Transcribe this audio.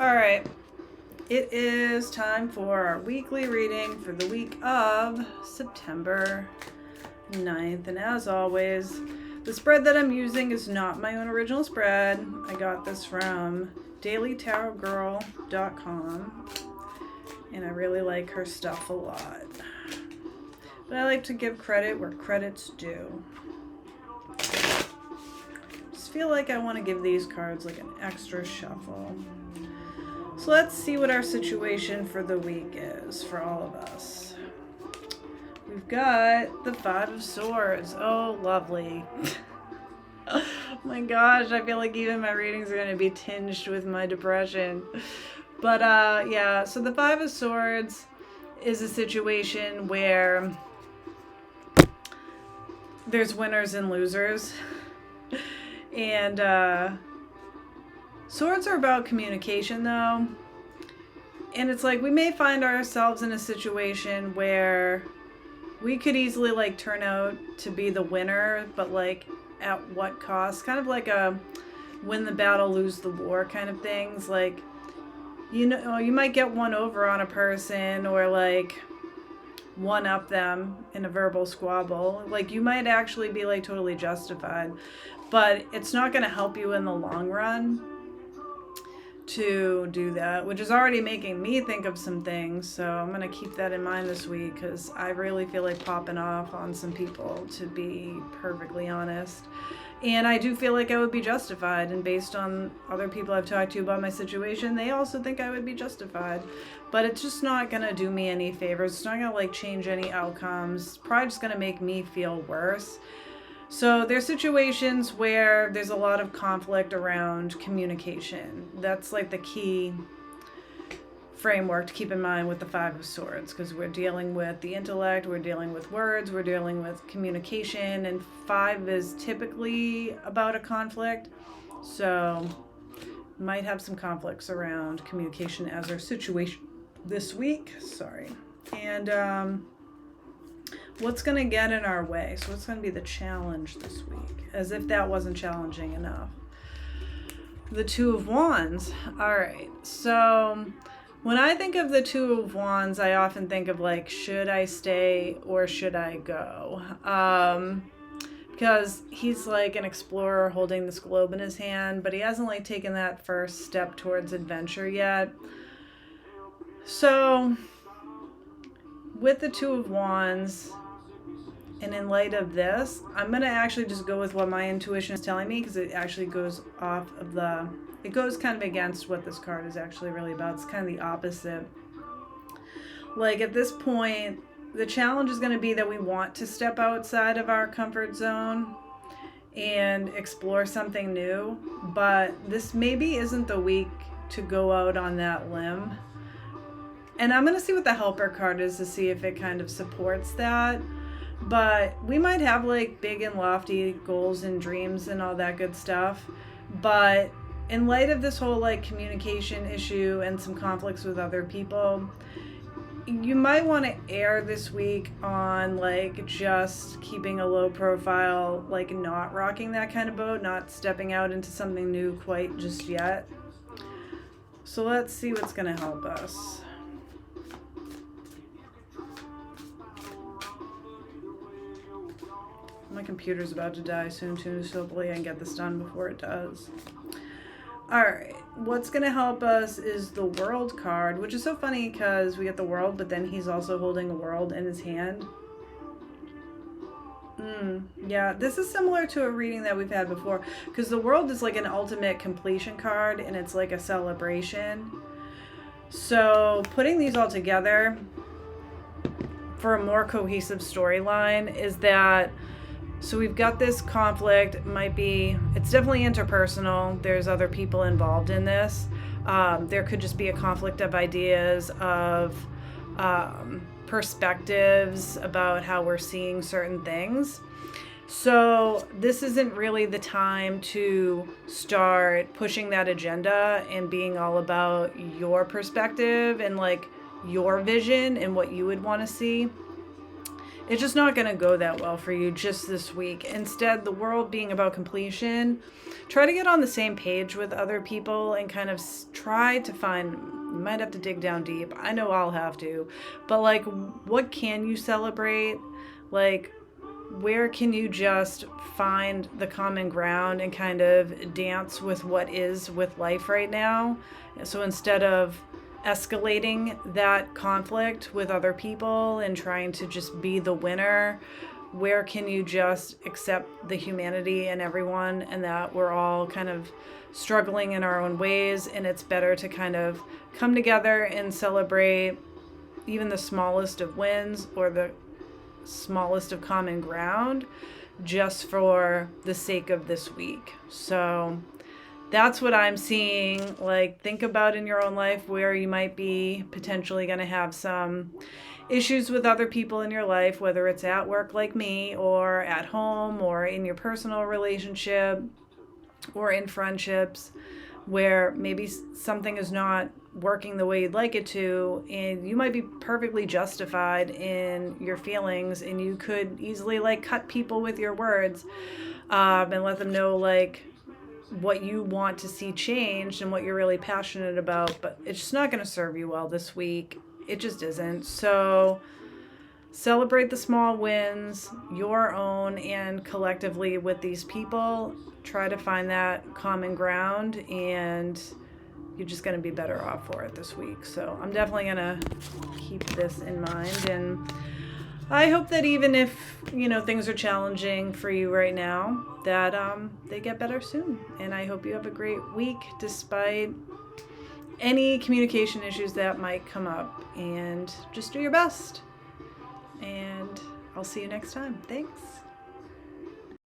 All right. It is time for our weekly reading for the week of September 9th. And as always, the spread that I'm using is not my own original spread. I got this from dailytarotgirl.com. And I really like her stuff a lot. But I like to give credit where credit's due. Just feel like I want to give these cards like an extra shuffle. So let's see what our situation for the week is for all of us. We've got the Five of Swords. Oh, lovely. Oh my gosh, I feel like even my readings are going to be tinged with my depression. But yeah, so the Five of Swords is a situation where there's winners and losers. And swords are about communication, though. And it's like we may find ourselves in a situation where we could easily like turn out to be the winner, but like at what cost? Kind of like a win the battle, lose the war kind of things. Like, you know, you might get one over on a person or like one up them in a verbal squabble. Like you might actually be like totally justified, but it's not going to help you in the long run to do that, which is already making me think of some things. So I'm going to keep that in mind this week because I really feel like popping off on some people, to be perfectly honest. And I do feel like I would be justified, and based on other people I've talked to about my situation, they also think I would be justified. But it's just not going to do me any favors. It's not going to like change any outcomes. It's probably just going to make me feel worse. So there's situations where there's a lot of conflict around communication. That's like the key framework to keep in mind with the Five of Swords, because we're dealing with the intellect, we're dealing with words, we're dealing with communication, and five is typically about a conflict. So might have some conflicts around communication as our situation this week. Sorry. And what's going to get in our way? So what's going to be the challenge this week? As if that wasn't challenging enough. The Two of Wands. All right. So when I think of the Two of Wands, I often think of like, should I stay or should I go? Because he's like an explorer holding this globe in his hand, but he hasn't like taken that first step towards adventure yet. So with the Two of Wands, and in light of this, I'm going to actually just go with what my intuition is telling me, because it actually goes off of it goes kind of against what this card is actually really about. It's kind of the opposite. Like at this point, the challenge is going to be that we want to step outside of our comfort zone and explore something new, but this maybe isn't the week to go out on that limb. And I'm going to see what the Helper card is to see if it kind of supports that. But we might have like big and lofty goals and dreams and all that good stuff. But in light of this whole like communication issue and some conflicts with other people, you might want to err this week on like just keeping a low profile, like not rocking that kind of boat, not stepping out into something new quite just yet. So let's see what's going to help us. My computer's about to die soon too, so hopefully I can get this done before it does. Alright, what's going to help us is the World card, which is so funny because we get the World, but then he's also holding a world in his hand. Yeah, this is similar to a reading that we've had before, because the World is like an ultimate completion card, and it's like a celebration. So putting these all together for a more cohesive storyline is that, so we've got this conflict, it's definitely interpersonal. There's other people involved in this. There could just be a conflict of ideas, of perspectives about how we're seeing certain things. So this isn't really the time to start pushing that agenda and being all about your perspective and like your vision and what you would want to see. it's just not going to go that well for you just this week. Instead, the world being about completion, try to get on the same page with other people and kind of try to find, you might have to dig down deep. I know I'll have to, but like, what can you celebrate? Like, where can you just find the common ground and kind of dance with what is with life right now? So instead of escalating that conflict with other people and trying to just be the winner, where can you just accept the humanity in everyone and that we're all kind of struggling in our own ways, and it's better to kind of come together and celebrate even the smallest of wins or the smallest of common ground just for the sake of this week. So that's what I'm seeing. Like, think about in your own life where you might be potentially going to have some issues with other people in your life, whether it's at work like me or at home or in your personal relationship or in friendships, where maybe something is not working the way you'd like it to, and you might be perfectly justified in your feelings, and you could easily like cut people with your words, and let them know like what you want to see changed and what you're really passionate about, but it's just not going to serve you well this week. It just isn't. So celebrate the small wins, your own and collectively with these people. Try to find that common ground, and you're just going to be better off for it this week. So I'm definitely going to keep this in mind, and I hope that even if, things are challenging for you right now, that they get better soon. And I hope you have a great week despite any communication issues that might come up, and just do your best. And I'll see you next time. Thanks.